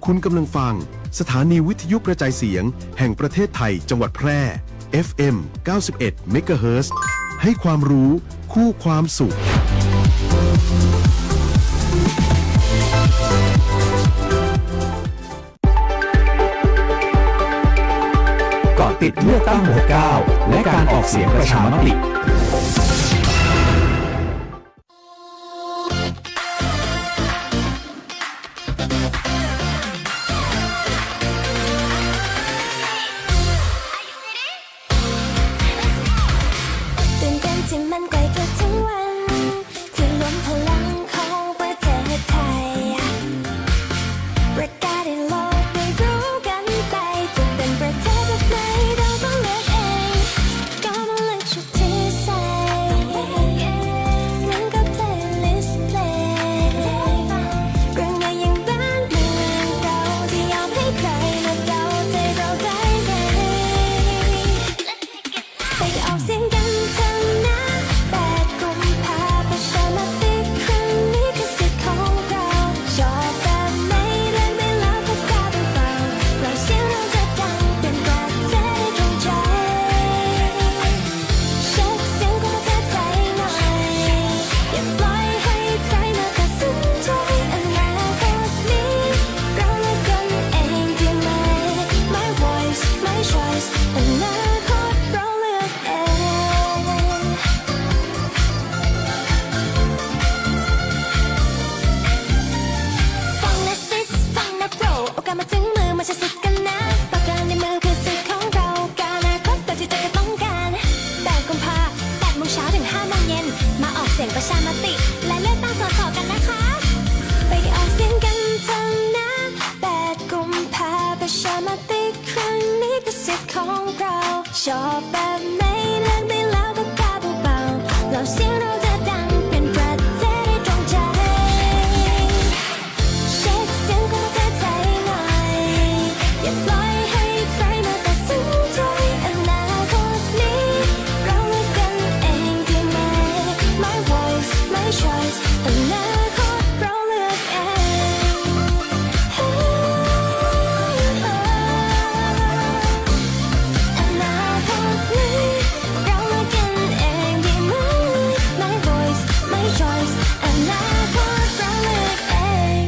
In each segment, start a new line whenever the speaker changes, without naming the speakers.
คุณกำลังฟังสถานีวิทยุกระจายเสียงแห่งประเทศไทยจังหวัดแพร่ FM 91 เมกะเฮิรตซ์ให้ความรู้คู่ความสุข
เกาะติดเลือกตั้ง69และการออกเสียงประชามติ
ตื่นเต้นที่มันใกล้จะถึงวันที่รวมพลังของประเทศไทยประกาศให้โลกได้รู้กันไปจะเป็นประเทศแบบไหนเราต้องเลือกเองก็ต้องเลือกชุดที่ใส่นั่นก็ playlist เพลงเรื่องไหนยังบ้านเมืองเราที่ยอมให้ใครมาเดาใจเราได้ไงไปออกเสียงกันเถอะนะ8 กุมภาพันธ์ประชามติครั้งนี้คือสิทธิ์ของเราชอบแบบไหนเลือกได้แล้วก็กล้าไปฟังเราเสียงเราจะดังเป็นประเทศให้ตรงใจเช็คเสียงของประเทศไทยหน่อยอย่าปล่อยให้ใครมาตัดสินใจอนาคตนี้เราเลือกกันเองดีไหม My voice my choice อนาคตเราเลือกเอง ฟังนะซิสฟังนะโปรโอกาสมาถึงมือมาใช้สิทธิ์กันนะปากกาในมือคือสิทธิ์ของเราการอนาคตแบบที่ใจต้องการ8 กุมภา8 โมงเช้าถึง 5 โมงเย็นมาออกเสียงประชามติและเลือกตั้งสสกันนะคะไปออกเสียงกันเถอะนะ8 กุมภาพันธ์ประชามติครั้งนี้คือสิทธิ์ของเราชอบแบบไหนเลือกได้แล้วก็กล้าเบาๆเราเสียงเราจะดังเป็นประเทศให้ตรงใจเช็คเสียงของประเทศไทยหน่อยอย่าปล่อยให้ใครมาตัดสินใจอนาคตนี้เราเลือกกันเองดีไหม My voice my choice อนาคตเราเลือกเองอนาคตนี้เราเลือกกันเองดีไหม My voice my choice อนาคตเราเลือกเอง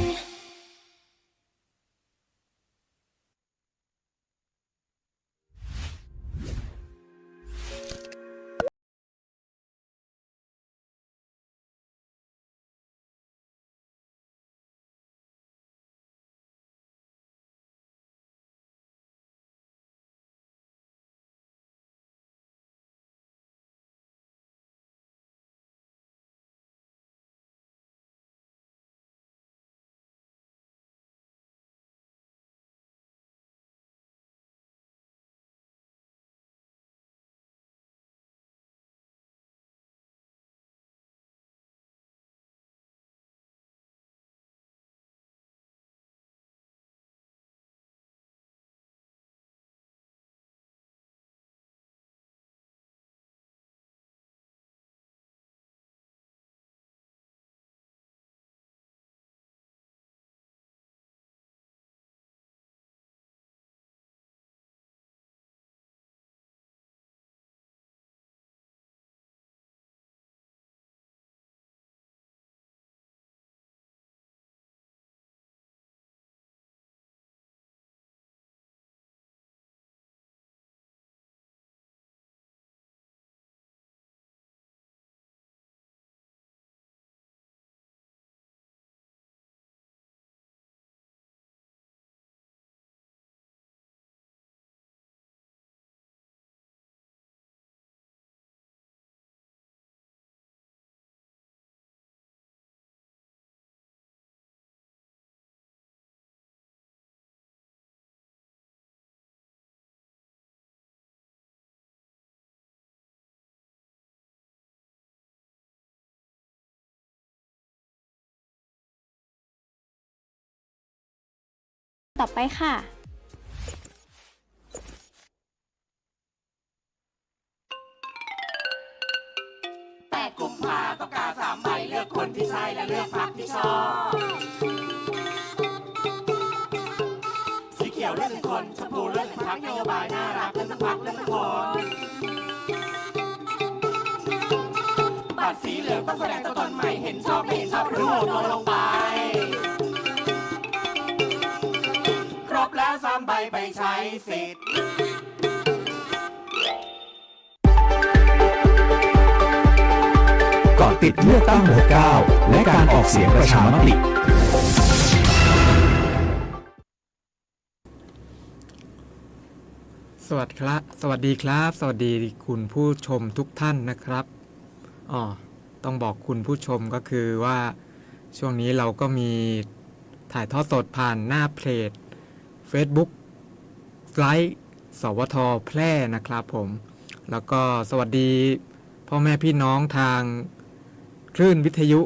ต่อไปค่ะ
8 กุมภาต้องการ3 ใบเลือกคนที่ใช่และเลือกพรรคที่ชอบ ยวเลือกถึงคนชมพูเลือกถึงพรรคนโยบายน่ารักเลือกถึงพรรคเลือกถึงคนบัตรสีเหลืองต้องแสดงตัวตนใหม่เห็นชอบไม่เห็นชอบหรือโหวตโนลงไปครบแล้ว3 ใบไปใช้สิทธิ์
เกาะติดเลือกตั้ง69และการออกเสียงประชามติ
สวัสดีครับ สวัสดีคุณผู้ชมทุกท่านนะครับต้องบอกคุณผู้ชมก็คือว่าช่วงนี้เราก็มีถ่ายทอดสดผ่านหน้าเพจ Facebook ไลฟ์สวทแพร่นะครับผมแล้วก็สวัสดีพ่อแม่พี่น้องทางคลื่นวิทยุ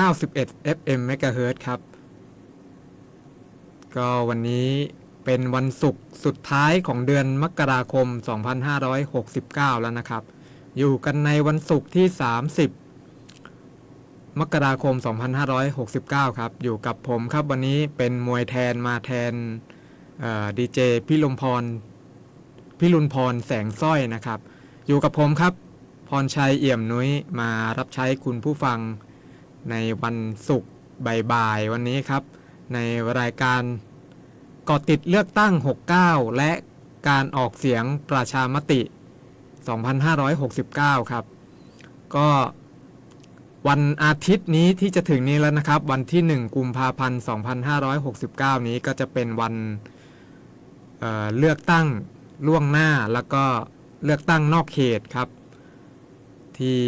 91 FM MHz ครับก็วันนี้เป็นวันศุกร์สุดท้ายของเดือนมกราคม 2569 แล้วนะครับอยู่กันในวันศุกร์ที่ 30 มกราคม 2569 ครับอยู่กับผมครับวันนี้เป็นมวยแทนมาแทนดีเจพี่ลุนพรแสงสร้อยนะครับอยู่กับผมครับพรชัยเอี่ยมนุ้ยมารับใช้คุณผู้ฟังในวันศุกร์บ่ายๆวันนี้ครับในรายการเกาะติดเลือกตั้ง69และการออกเสียงประชามติ 2569 ครับก็วันอาทิตย์นี้ที่จะถึงนี้แล้วนะครับวันที่1กุมภาพันธ์ 2569 นี้ก็จะเป็นวันเลือกตั้งล่วงหน้าแล้วก็เลือกตั้งนอกเขตครับที่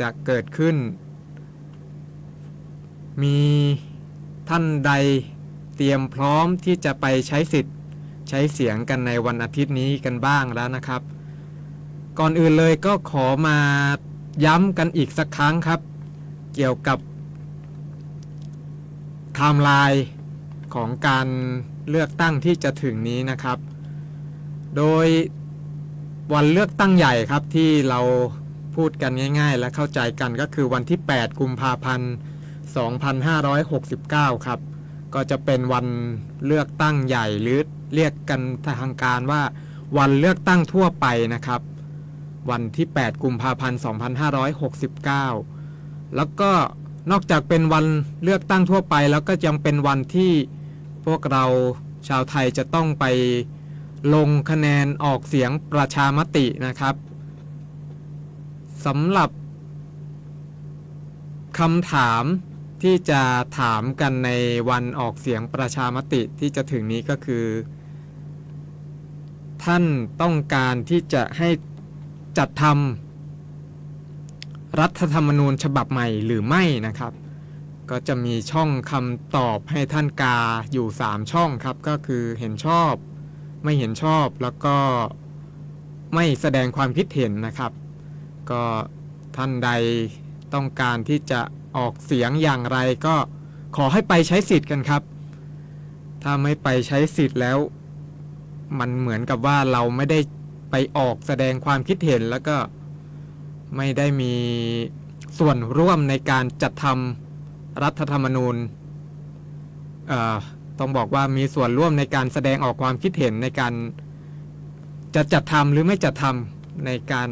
จะเกิดขึ้นมีท่านใดเตรียมพร้อมที่จะไปใช้สิทธิ์ใช้เสียงกันในวันอาทิตย์นี้กันบ้างแล้วนะครับก่อนอื่นเลยก็ขอมาย้ำกันอีกสักครั้งครับเกี่ยวกับไทม์ไลน์ของการเลือกตั้งที่จะถึงนี้นะครับโดยวันเลือกตั้งใหญ่ครับที่เราพูดกันง่ายๆและเข้าใจกันก็คือวันที่8กุมภาพันธ์ 2569 ครับก็จะเป็นวันเลือกตั้งใหญ่หรือเรียกกันทางการว่าวันเลือกตั้งทั่วไปนะครับวันที่8กุมภาพันธ์ 2569 แล้วก็นอกจากเป็นวันเลือกตั้งทั่วไปแล้วก็ยังเป็นวันที่พวกเราชาวไทยจะต้องไปลงคะแนนออกเสียงประชามตินะครับสำหรับคำถามที่จะถามกันในวันออกเสียงประชามติที่จะถึงนี้ก็คือท่านต้องการที่จะให้จัดทำรัฐธรรมนูญฉบับใหม่หรือไม่นะครับก็จะมีช่องคำตอบให้ท่านกาอยู่3ช่องครับก็คือเห็นชอบไม่เห็นชอบแล้วก็ไม่แสดงความคิดเห็นนะครับก็ท่านใดต้องการที่จะออกเสียงอย่างไรก็ขอให้ไปใช้สิทธิ์กันครับถ้าไม่ไปใช้สิทธิ์แล้วมันเหมือนกับว่าเราไม่ได้ไปออกแสดงความคิดเห็นแล้วก็ไม่ได้มีส่วนร่วมในการจัดทำรัฐธรรมนูญต้องบอกว่ามีส่วนร่วมในการแสดงออกความคิดเห็นในการจะจัดทำหรือไม่จัดทำในการ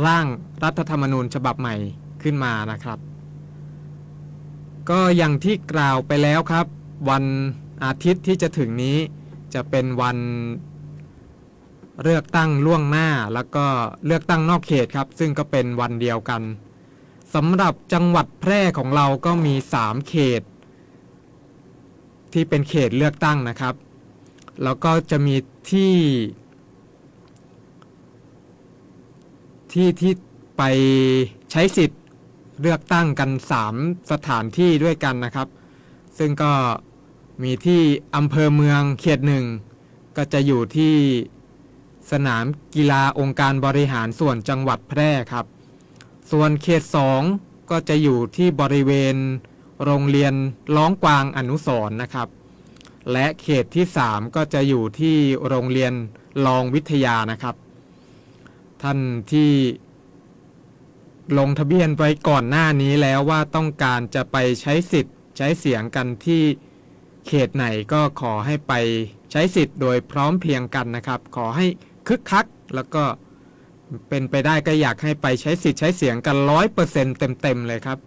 ร่างรัฐธรรมนูญฉบับใหม่ขึ้นมานะครับก็อย่างที่กล่าวไปแล้วครับวันอาทิตย์ที่จะถึงนี้จะเป็นวันเลือกตั้งล่วงหน้าแล้วก็เลือกตั้งนอกเขตครับซึ่งก็เป็นวันเดียวกันสำหรับจังหวัดแพร่ของเราก็มี3เขตที่เป็นเขตเลือกตั้งนะครับแล้วก็จะมีที่ไปใช้สิทธิ์เลือกตั้งกัน3สถานที่ด้วยกันนะครับซึ่งก็มีที่อำเภอเมืองเขต1ก็จะอยู่ที่สนามกีฬาองค์การบริหารส่วนจังหวัดแพร่ครับส่วนเขต2ก็จะอยู่ที่บริเวณโรงเรียนร้องกวางอนุสรณ์นะครับและเขตที่3ก็จะอยู่ที่โรงเรียนรองวิทยานะครับท่านที่ลงทะเบียนไว้ก่อนหน้านี้แล้วว่าต้องการจะไปใช้สิทธิ์ใช้เสียงกันที่ เขตไหนก็ขอให้ไปใช้สิทธิ์โดยพร้อมเพรียงกันนะครับ ขอให้คึกคักแล้วก็เป็นไปได้ก็อยากให้ไปใช้สิทธิ์ใช้เสียงกัน 100% เต็มๆเลยครับ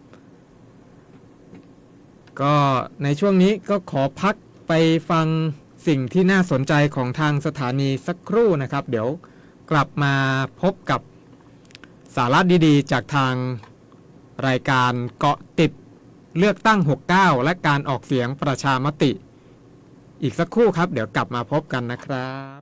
ก็ในช่วงนี้ก็ขอพักไปฟังสิ่งที่น่าสนใจของทางสถานีสักครู่นะครับ เดี๋ยวกลับมาพบกับสาระดีๆจากทางรายการเกาะติดเลือกตั้ง 69 และการออกเสียงประชามติอีกสักครู่ครับเดี๋ยวกลับมาพบกันนะครับ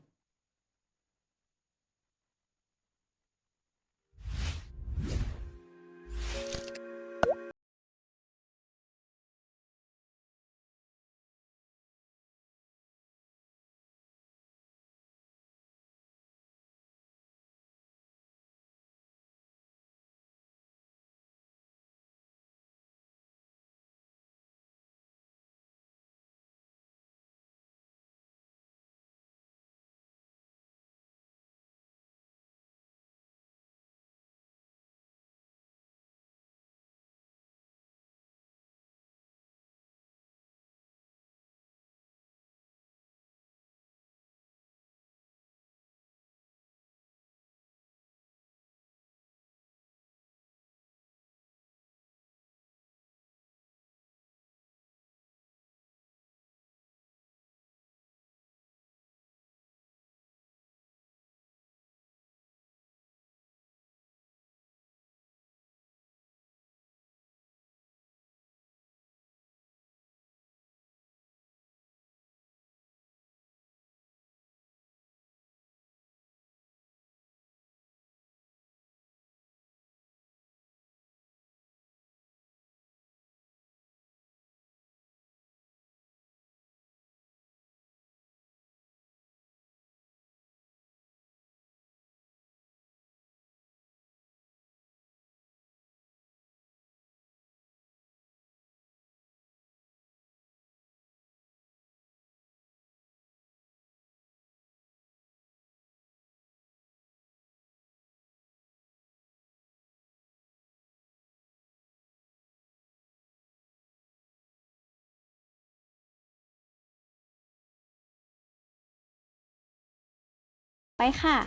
ไปค่ะ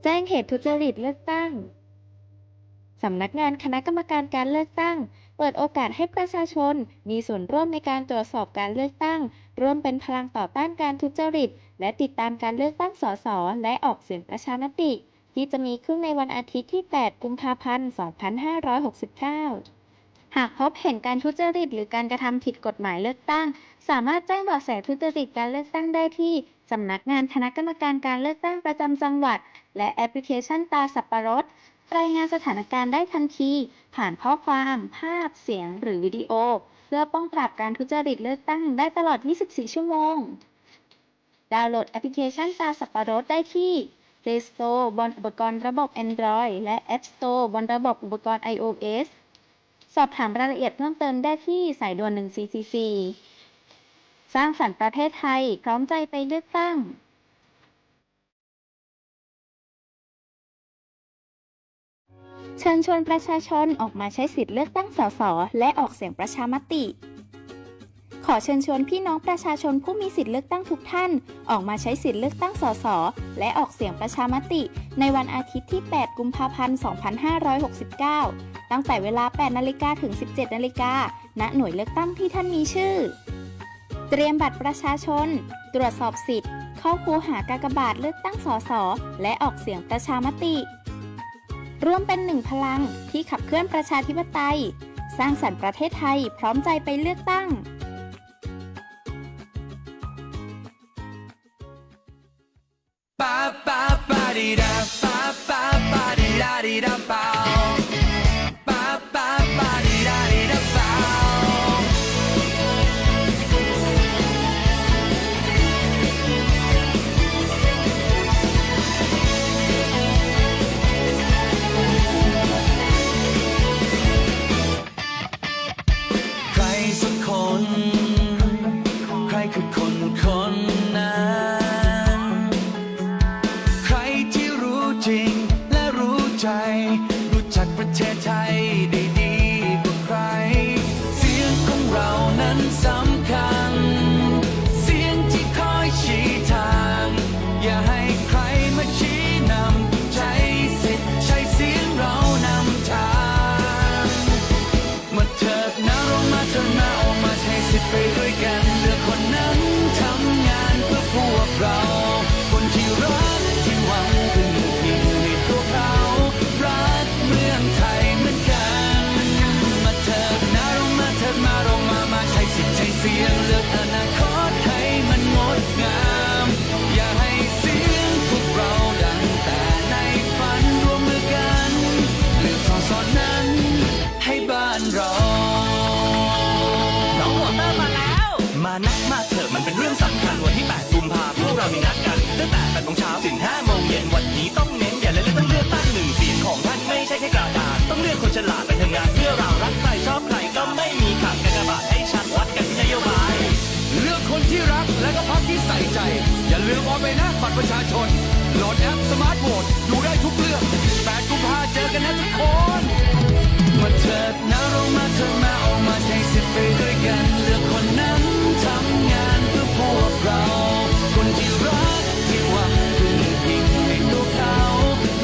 แจ้งเหตุทุจริตเลือกตั้ง สำนักงานคณะกรรมการการเลือกตั้งเปิดโอกาสให้ประชาชนมีส่วนร่วมในการตรวจสอบการเลือกตั้งร่วมเป็นพลังต่อต้านการทุจริตและติดตามการเลือกตั้งสสและออกเสียงประชามติที่จะมีขึ้นในวันอาทิตย์ที่ 8 กุมภาพันธ์ 2569 หากพบเห็นการทุจริตหรือการกระทำผิดกฎหมายเลือกตั้งสามารถแจ้งเบาะแสทุจริตการเลือกตั้งได้ที่สำนักงานคณะกรรมการการเลือกตั้งประจำจังหวัดและแอปพลิเคชันตาสับปะรดรายงานสถานการณ์ได้ทันทีผ่านข้อความภาพเสียงหรือวิดีโอเพื่อป้องปรามการทุจริตเลือกตั้งได้ตลอด 24 ชั่วโมงดาวน์โหลดแอปพลิเคชันตาสับปะรดได้ที่ Play Store บนอุปกรณ์ระบบ Android และ App Store บนระบบอุปกรณ์ iOS สอบถามรายละเอียดเพิ่มเติมได้ที่สายด่วน 1444 สร้างสรรค์ประเทศไทยพร้อมใจไปเลือกตั้งเชิญชวนประชาชนออกมาใช้สิทธิ์เลือกตั้งสสและออกเสียงประชามติ ขอเชิญชวนพี่น้องประชาชนผู้มีสิทธิ์เลือกตั้งทุกท่านออกมาใช้สิทธิ์เลือกตั้งสสและออกเสียงประชามติในวันอาทิตย์ที่ 8 กุมภาพันธ์ 2569 ตั้งแต่เวลา 8 นาฬิกาถึง 17 นาฬิกาณ หน่วยเลือกตั้งที่ท่านมีชื่อ เตรียมบัตรประชาชน ตรวจสอบสิทธิ์ เข้าคูหากากบาทเลือกตั้งสสและออกเสียงประชามติร่วมเป็นหนึ่งพลังที่ขับเคลื่อนประชาธิปไตยสร้างสรรค์ประเทศไทยพร้อมใจไปเลือกตั้ง
ใครคือคนคนนั้นใครที่รู้จริงและรู้ใจรู้จักประเทศไทยได้ดี มีนัดกันตั้งแต่8 โมงเช้าถึง 5 โมงเย็นวันนี้ต้องเน้นอย่าเล่นต้องเลือกตั้ง1 เสียงของท่านไม่ใช่แค่กระดาษต้องเลือกคนฉลาดไปทำงานเพื่อเรารักใครชอบใครก็ไม่มีขาดกากบาทให้ชัดวัดกันที่นโยบายเลือกคนที่รักและก็พรรคที่ใส่ใจ อย่าลืมเอาไปนะบัตรประชาชนโหลดแอปสมาร์ทโหวตดูได้ทุกเรื่อง8 กุมภาเจอกันนะทุกคนมาเถิดนะเรามาเถิดมาออกมาใช้สิทธิ์ไปด้วยกันเลือกคนนั้นทำงานเพื่อพวกเราคนที่รักที่หวังพึ่งพิงในตัวเขา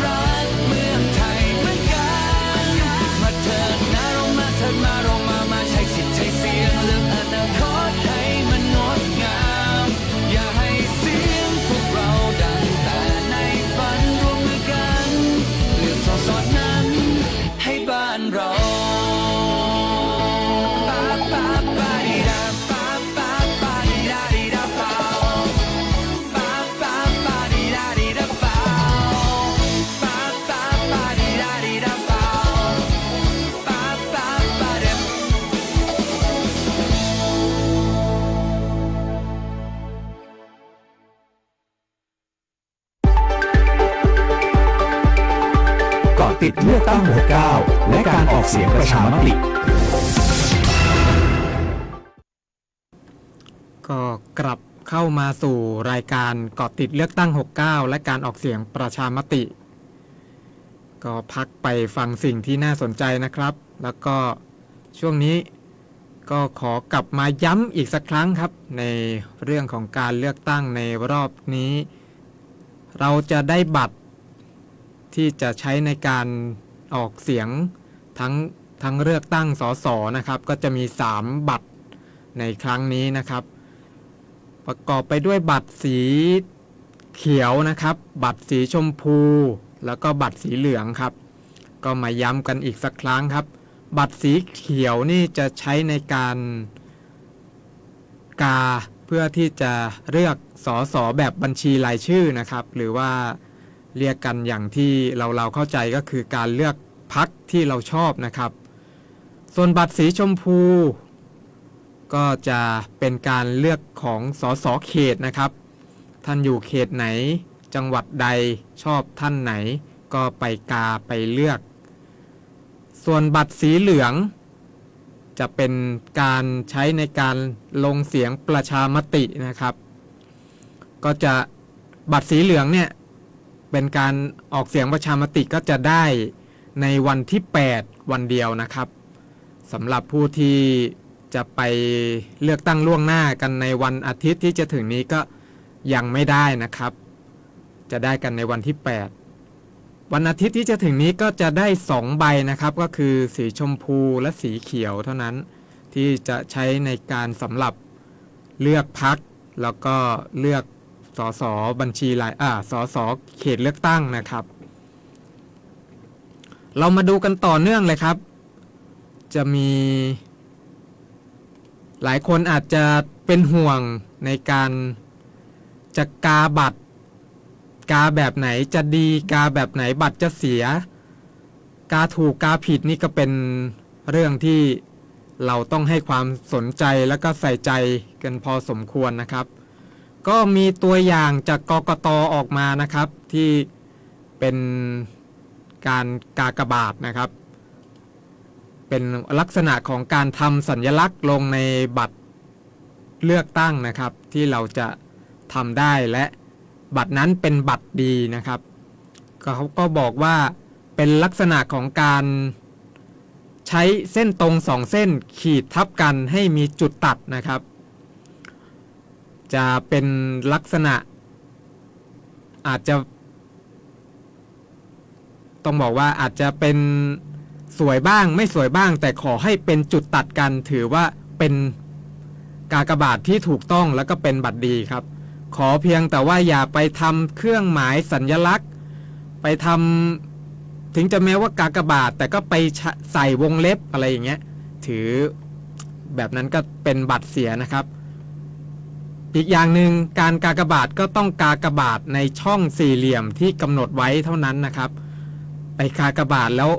รักเมืองไทยเหมือนกันมาเถิดนะเรามาเถิดมาเรามาใช้สิทธิ์ใช้เสียงเลือกอนาคตให้มันงดงามอย่าให้เสียงพวกเราดังแต่ในฝันร่วมมือกันเลือกสสนั้นให้บ้านเรา
เกาะติดเลือกตั้ง69และการออกเสียงประชามติ
ก็กลับเข้ามาสู่รายการเกาะติดเลือกตั้ง69และการออกเสียงประชามติ ก็พักไปฟังสิ่งที่น่าสนใจนะครับ แล้วก็ช่วงนี้ก็ขอกลับมาย้ำอีกสักครั้งครับในเรื่องของการเลือกตั้งในรอบนี้ เราจะได้บัตรที่จะใช้ในการออกเสียงทั้งเลือกตั้งสสนะครับก็จะมี3บัตรในครั้งนี้นะครับประกอบไปด้วยบัตรสีเขียวนะครับบัตรสีชมพูแล้วก็บัตรสีเหลืองครับก็มาย้ำกันอีกสักครั้งครับบัตรสีเขียวนี่จะใช้ในการกาเพื่อที่จะเลือกสสแบบบัญชีรายชื่อนะครับหรือว่าเรียกกันอย่างที่เราเข้าใจก็คือการเลือกพรรคที่เราชอบนะครับส่วนบัตรสีชมพูก็จะเป็นการเลือกของสสเขตนะครับท่านอยู่เขตไหนจังหวัดใดชอบท่านไหนก็ไปกาไปเลือกส่วนบัตรสีเหลืองจะเป็นการใช้ในการลงเสียงประชามตินะครับก็จะบัตรสีเหลืองเนี่ยเป็นการออกเสียงประชามติก็จะได้ในวันที่8วันเดียวนะครับสำหรับผู้ที่จะไปเลือกตั้งล่วงหน้ากันในวันอาทิตย์ที่จะถึงนี้ก็ยังไม่ได้นะครับจะได้กันในวันที่8วันอาทิตย์ที่จะถึงนี้ก็จะได้2ใบนะครับก็คือสีชมพูและสีเขียวเท่านั้นที่จะใช้ในการสำหรับเลือกพรรคแล้วก็เลือกสสบัญชีรายสสเขตเลือกตั้งนะครับเรามาดูกันต่อเนื่องเลยครับจะมีหลายคนอาจจะเป็นห่วงในการจะกาบัตรกาแบบไหนจะดีกาแบบไหนบัตรจะเสียกาถูกกาผิดนี่ก็เป็นเรื่องที่เราต้องให้ความสนใจแล้วก็ใส่ใจกันพอสมควรนะครับก็มีตัวอย่างจากกกต.ออกมานะครับที่เป็นการกากบาทนะครับเป็นลักษณะของการทำสัญลักษณ์ลงในบัตรเลือกตั้งนะครับที่เราจะทำได้และบัตรนั้นเป็นบัตรดีนะครับเขาก็บอกว่าเป็นลักษณะของการใช้เส้นตรง2เส้นขีดทับกันให้มีจุดตัดนะครับจะเป็นลักษณะอาจจะต้องบอกว่าอาจจะเป็นสวยบ้างไม่สวยบ้างแต่ขอให้เป็นจุดตัดกันถือว่าเป็นกากบาทที่ถูกต้องแล้วก็เป็นบัตรดีครับขอเพียงแต่ว่าอย่าไปทำเครื่องหมายสัญลักษณ์ไปทำถึงจะแม้ว่ากากบาทแต่ก็ไปใส่วงเล็บอะไรอย่างเงี้ยถือแบบนั้นก็เป็นบัตรเสียนะครับอีกอย่างหนึ่งการกากบาทก็ต้องกากบาทในช่องสี่เหลี่ยมที่กำหนดไว้เท่านั้นนะครับไปกากบาทแล้ว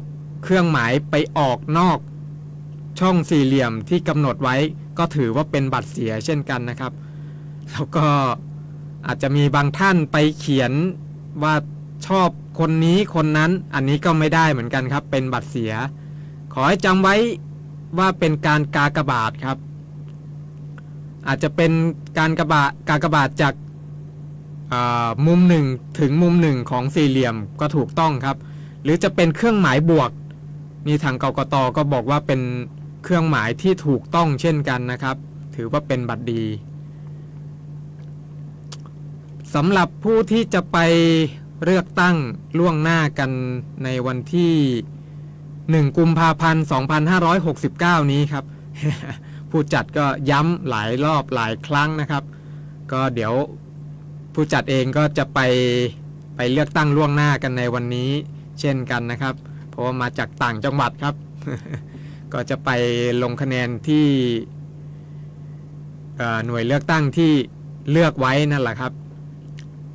เครื่องหมายไปออกนอกช่องสี่เหลี่ยมที่กำหนดไว้ก็ถือว่าเป็นบัตรเสียเช่นกันนะครับแล้วก็ อาจจะมีบางท่านไปเขียนว่าชอบคนนี้คนนั้นอันนี้ก็ไม่ได้เหมือนกันครับเป็นบัตรเสียขอให้จำไว้ว่าเป็นการกากบาทครับอาจจะเป็นการกากบาทจากมุมหนึ่งถึงมุมหนึ่งของสี่เหลี่ยมก็ถูกต้องครับหรือจะเป็นเครื่องหมายบวกนี่ทางกกต.ก็บอกว่าเป็นเครื่องหมายที่ถูกต้องเช่นกันนะครับถือว่าเป็นบัตรดีสำหรับผู้ที่จะไปเลือกตั้งล่วงหน้ากันในวันที่1 กุมภาพันธ์ 2569 นี้ครับ ผู้จัดก็ย้ำหลายรอบหลายครั้งนะครับก็เดี๋ยวผู้จัดเองก็จะไปเลือกตั้งล่วงหน้ากันในวันนี้เช่นกันนะครับเพราะว่ามาจากต่างจังหวัดครับ ก็จะไปลงคะแนนที่หน่วยเลือกตั้งที่เลือกไว้นั่นแหละครับ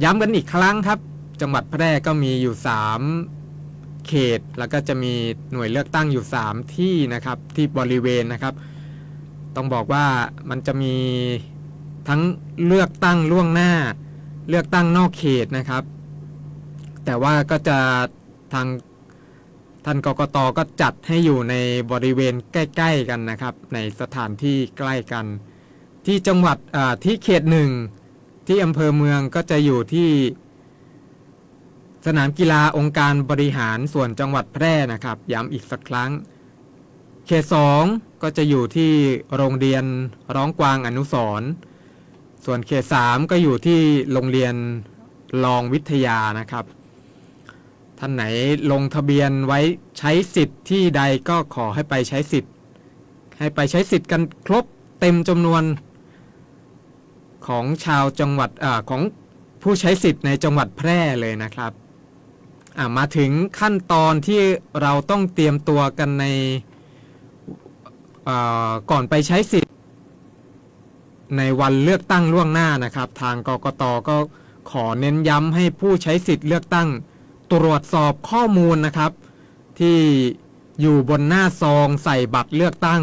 ย้ำกันอีกครั้งครับจังหวัดแพร่ก็มีอยู่3เขตแล้วก็จะมีหน่วยเลือกตั้งอยู่3ที่นะครับที่บริเวณนะครับต้องบอกว่ามันจะมีทั้งเลือกตั้งล่วงหน้าเลือกตั้งนอกเขตนะครับแต่ว่าก็จะทางท่านกกต.ก็จัดให้อยู่ในบริเวณใกล้ๆกันนะครับในสถานที่ใกล้กันที่จังหวัดที่เขต1ที่อำเภอเมืองก็จะอยู่ที่สนามกีฬาองค์การบริหารส่วนจังหวัดแพร่นะครับย้ำอีกสักครั้งเขต2ก็จะอยู่ที่โรงเรียนร้องกวางอนุสรณ์ส่วนเขต3ก็อยู่ที่โรงเรียนรองวิทยานะครับท่านไหนลงทะเบียนไว้ใช้สิทธิ์ที่ใดก็ขอให้ไปใช้สิทธิ์กันครบเต็มจำนวนของชาวจังหวัดของผู้ใช้สิทธิ์ในจังหวัดแพร่เลยนะครับมาถึงขั้นตอนที่เราต้องเตรียมตัวกันในก่อนไปใช้สิทธิ์ในวันเลือกตั้งล่วงหน้านะครับทางกกต.ก็ขอเน้นย้ำให้ผู้ใช้สิทธิ์เลือกตั้งตรวจสอบข้อมูลนะครับที่อยู่บนหน้าซองใส่บัตรเลือกตั้ง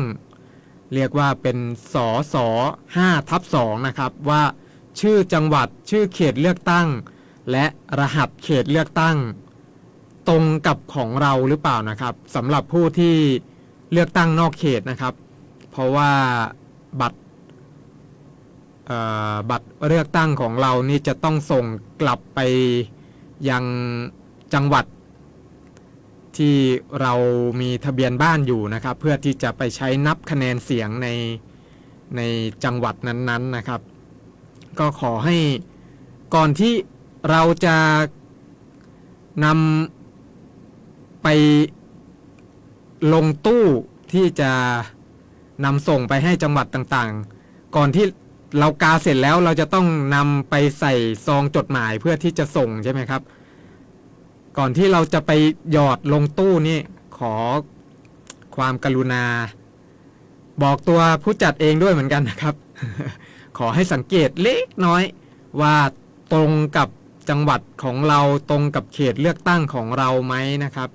เรียกว่าเป็นสส 5/2 นะครับว่าชื่อจังหวัดชื่อเขตเลือกตั้งและรหัสเขตเลือกตั้งตรงกับของเราหรือเปล่านะครับสำหรับผู้ที่เลือกตั้งนอกเขตนะครับเพราะว่าบัตรเลือกตั้งของเรานี่จะต้องส่งกลับไปยังจังหวัดที่เรามีทะเบียนบ้านอยู่นะครับเพื่อที่จะไปใช้นับคะแนนเสียงในจังหวัดนั้นๆนะครับก็ขอให้ก่อนที่เราจะนำไปลงตู้ที่จะนำส่งไปให้จังหวัดต่างๆก่อนที่เรากาเสร็จแล้วเราจะต้องนำไปใส่ซองจดหมายเพื่อที่จะส่งใช่ไหมครับก่อนที่เราจะไปหยอดลงตู้นี่ขอความกรุณาบอกตัวผู้จัดเองด้วยเหมือนกันนะครับ ขอให้สังเกตเล็กน้อยว่าตรงกับจังหวัดของเราตรงกับเขตเลือกตั้งของเราไหมนะครับ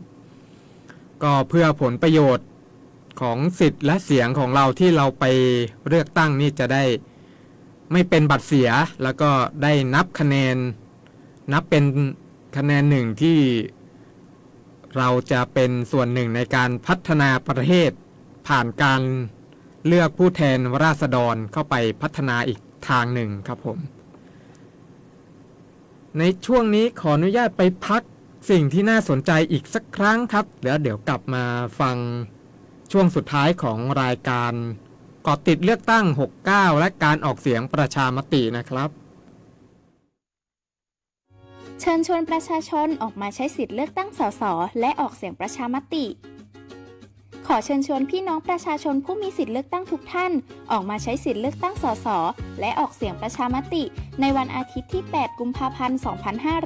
ก็เพื่อผลประโยชน์ของสิทธิ์และเสียงของเราที่เราไปเลือกตั้งนี่จะได้ไม่เป็นบัตรเสียแล้วก็ได้นับคะแนนนับเป็นคะแนนหนึ่งที่เราจะเป็นส่วนหนึ่งในการพัฒนาประเทศผ่านการเลือกผู้แทนราษฎรเข้าไปพัฒนาอีกทางหนึ่งครับผมในช่วงนี้ขออนุญาตไปพักสิ่งที่น่าสนใจอีกสักครั้งครับแล้วเดี๋ยวกลับมาฟังช่วงสุดท้ายของรายการเกาะติดเลือกตั้ง69และการออกเสียงประชามตินะครับ
เชิญชวนประชาชนออกมาใช้สิทธิ์เลือกตั้งสสและออกเสียงประชามติขอเชิญชวนพี่น้องประชาชนผู้มีสิทธิ์เลือกตั้งทุกท่านออกมาใช้สิทธิ์เลือกตั้งสสและออกเสียงประชามติในวันอาทิตย์ที่8 กุมภาพันธ์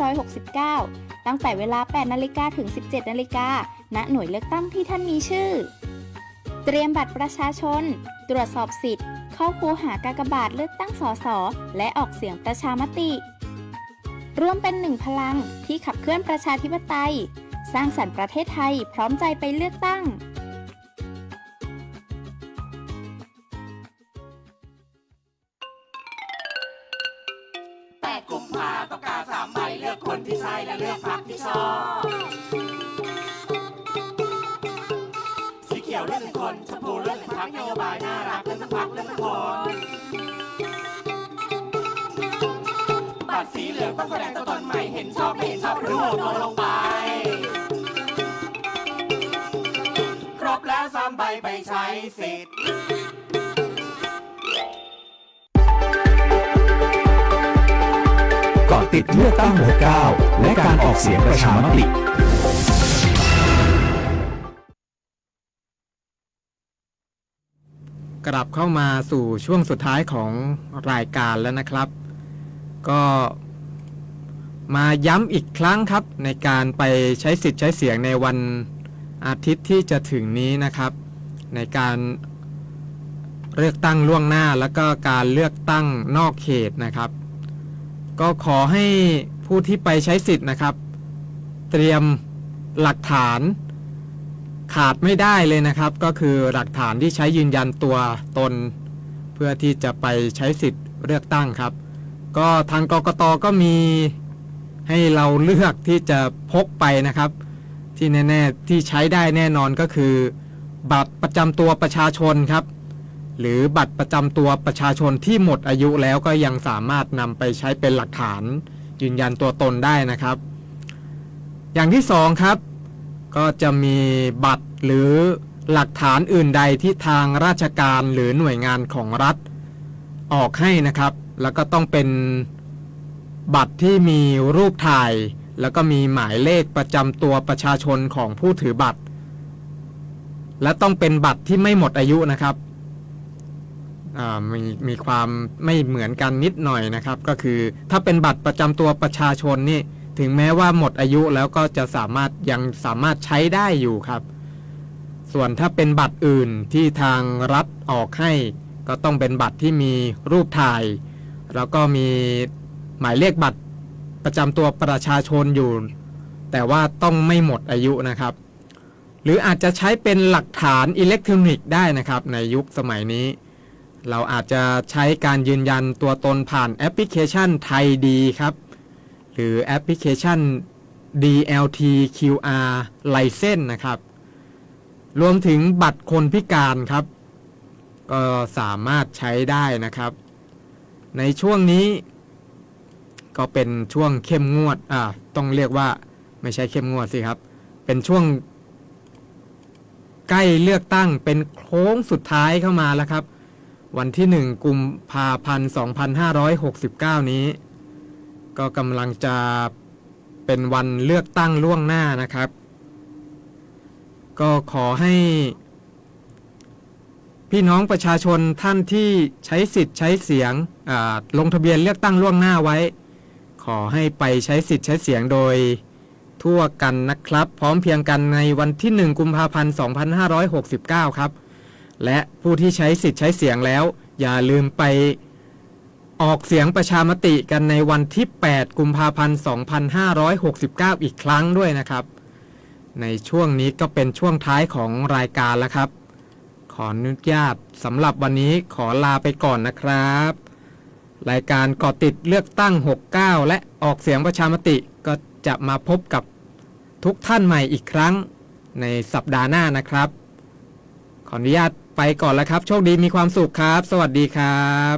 2569ตั้งแต่เวลา 8 นาฬิกาถึง 17 นาฬิกาณหน่วยเลือกตั้งที่ท่านมีชื่อเตรียมบัตรประชาชนตรวจสอบสิทธิ์เข้าคูหากากบาทเลือกตั้งสสและออกเสียงประชามติร่วมเป็นหนึ่งพลังที่ขับเคลื่อนประชาธิปไตยสร้างสรรค์ประเทศไทยพร้อมใจไปเลือกตั้ง
8
8 กุมภาต้องกา3 ใบเลือกคนที่ใช่และเลือกพรรคที่ชอบ สีเขียวเลือก1 คนชมพูเลือก1 พรรคนโยบายน่ารักเลือก1 พรรคเลือก1 คนบัตรสีเหลืองต้องแสดงตัวตนใหม่เห็นชอบไม่เห็นชอบหรือโหวตโนลงไปครบแล้ว3 ใบไปใช้สิทธิ์
เกาะติดเลือกตั้ง69และการออกเสียงประชามติ
กลับเข้ามาสู่ช่วงสุดท้ายของรายการแล้วนะครับ ก็มาย้ำอีกครั้งครับในการไปใช้สิทธิ์ใช้เสียงในวันอาทิตย์ที่จะถึงนี้นะครับ ในการเลือกตั้งล่วงหน้าแล้วก็การเลือกตั้งนอกเขตนะครับ ก็ขอให้ผู้ที่ไปใช้สิทธิ์นะครับ เตรียมหลักฐานขาดไม่ได้เลยนะครับ ก็คือหลักฐานที่ใช้ยืนยันตัวตนเพื่อที่จะไปใช้สิทธิ์เลือกตั้งครับ ก็ทางกกต.ก็มีให้เราเลือกที่จะพกไปนะครับ ที่แน่ๆที่ใช้ได้แน่นอนก็คือ บัตรประจำตัวประชาชนครับ หรือบัตรประจำตัวประชาชนที่หมดอายุแล้วก็ยังสามารถนำไปใช้เป็นหลักฐานยืนยันตัวตนได้นะครับ อย่างที่2ครับก็จะมีบัตรหรือหลักฐานอื่นใดที่ทางราชการหรือหน่วยงานของรัฐออกให้นะครับ แล้วก็ต้องเป็นบัตรที่มีรูปถ่ายแล้วก็มีหมายเลขประจำตัวประชาชนของผู้ถือบัตรและต้องเป็นบัตรที่ไม่หมดอายุนะครับมีความไม่เหมือนกันนิดหน่อยนะครับ ก็คือถ้าเป็นบัตรประจำตัวประชาชนนี่ถึงแม้ว่าหมดอายุแล้วก็จะยังสามารถใช้ได้อยู่ครับ ส่วนถ้าเป็นบัตรอื่นที่ทางรัฐออกให้ก็ต้องเป็นบัตรที่มีรูปถ่ายแล้วก็มีหมายเลขบัตรประจำตัวประชาชนอยู่แต่ว่าต้องไม่หมดอายุนะครับ หรืออาจจะใช้เป็นหลักฐานอิเล็กทรอนิกส์ได้นะครับในยุคสมัยนี้เราอาจจะใช้การยืนยันตัวตนผ่านแอปพลิเคชันไทยดีครับหรือแอปพลิเคชัน DLT QR License นะครับรวมถึงบัตรคนพิการครับก็สามารถใช้ได้นะครับในช่วงนี้ก็เป็นช่วงเข้มงวดต้องเรียกว่าไม่ใช่เข้มงวดสิครับเป็นช่วงใกล้เลือกตั้งเป็นโค้งสุดท้ายเข้ามาแล้วครับวันที่1 กุมภาพันธ์ 2569 นี้ก็กำลังจะเป็นวันเลือกตั้งล่วงหน้านะครับก็ขอให้พี่น้องประชาชนท่านที่ใช้สิทธิ์ใช้เสียงลงทะเบียนเลือกตั้งล่วงหน้าไว้ขอให้ไปใช้สิทธิ์ใช้เสียงโดยทั่วกันนะครับพร้อมเพรียงกันในวันที่1 กุมภาพันธ์ 2569 ครับและผู้ที่ใช้สิทธิ์ใช้เสียงแล้วอย่าลืมไปออกเสียงประชามติกันในวันที่ 8 กุมภาพันธ์ 2569 อีกครั้งด้วยนะครับในช่วงนี้ก็เป็นช่วงท้ายของรายการแล้วครับขออนุญาตสำหรับวันนี้ขอลาไปก่อนนะครับรายการเกาะติดเลือกตั้ง69และออกเสียงประชามติก็จะมาพบกับทุกท่านใหม่อีกครั้งในสัปดาห์หน้านะครับขออนุญาตไปก่อนแล้วครับโชคดีมีความสุขครับสวัสดีครับ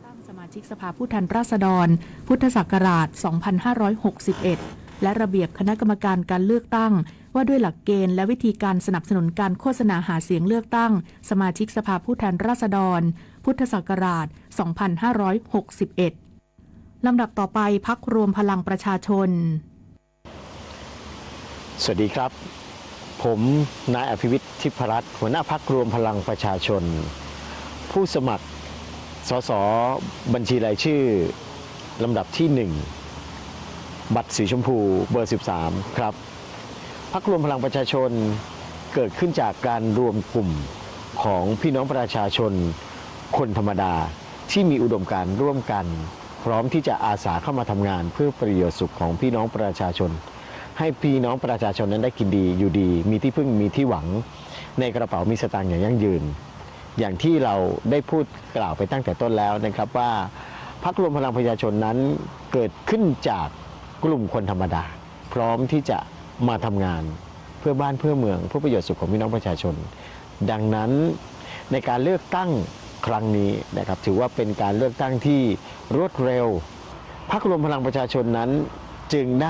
ตั้งสมาชิกสภาผู้แทนราษฎรพุทธศักราช 2561 และระเบียบคณะกรรมการการเลือกตั้งว่าด้วยหลักเกณฑ์และวิธีการสนับสนุนการโฆษณาหาเสียงเลือกตั้งสมาชิกสภาผู้แทนราษฎรพุทธศักราช 2561 ลำดับต่อไปพรรครวมพลังประชาชน
สวัสดีครับผมนายอภิวิทย์ทิพรัตน์หัวหน้าพรรครวมพลังประชาชนผู้สมัครสสบัญชีรายชื่อลำดับที่1บัตรสีชมพูเบอร์13ครับพรรครวมพลังประชาชนเกิดขึ้นจากการรวมกลุ่มของพี่น้องประชาชนคนธรรมดาที่มีอุดมการณ์ร่วมกันพร้อมที่จะอาสาเข้ามาทำงานเพื่อประโยชน์สุขของพี่น้องประชาชนให้พี่น้องประชาชนนั้นได้กินดีอยู่ดีมีที่พึ่งมีที่หวังในกระเป๋ามีสตางค์อย่างยั่งยืน อย่างที่เราได้พูดกล่าวไปตั้งแต่ต้นแล้วนะครับว่าพรรครวมพลังประชาชนนั้นเกิดขึ้นจากกลุ่มคนธรรมดา พร้อมที่จะมาทำงานเพื่อบ้านเพื่อเมืองเพื่อประโยชน์สุขของพี่น้องประชาชน ดังนั้นในการเลือกตั้งครั้งนี้นะครับถือว่าเป็นการเลือกตั้งที่รวดเร็วพรรครวมพลังประชาชนนั้นจึงได้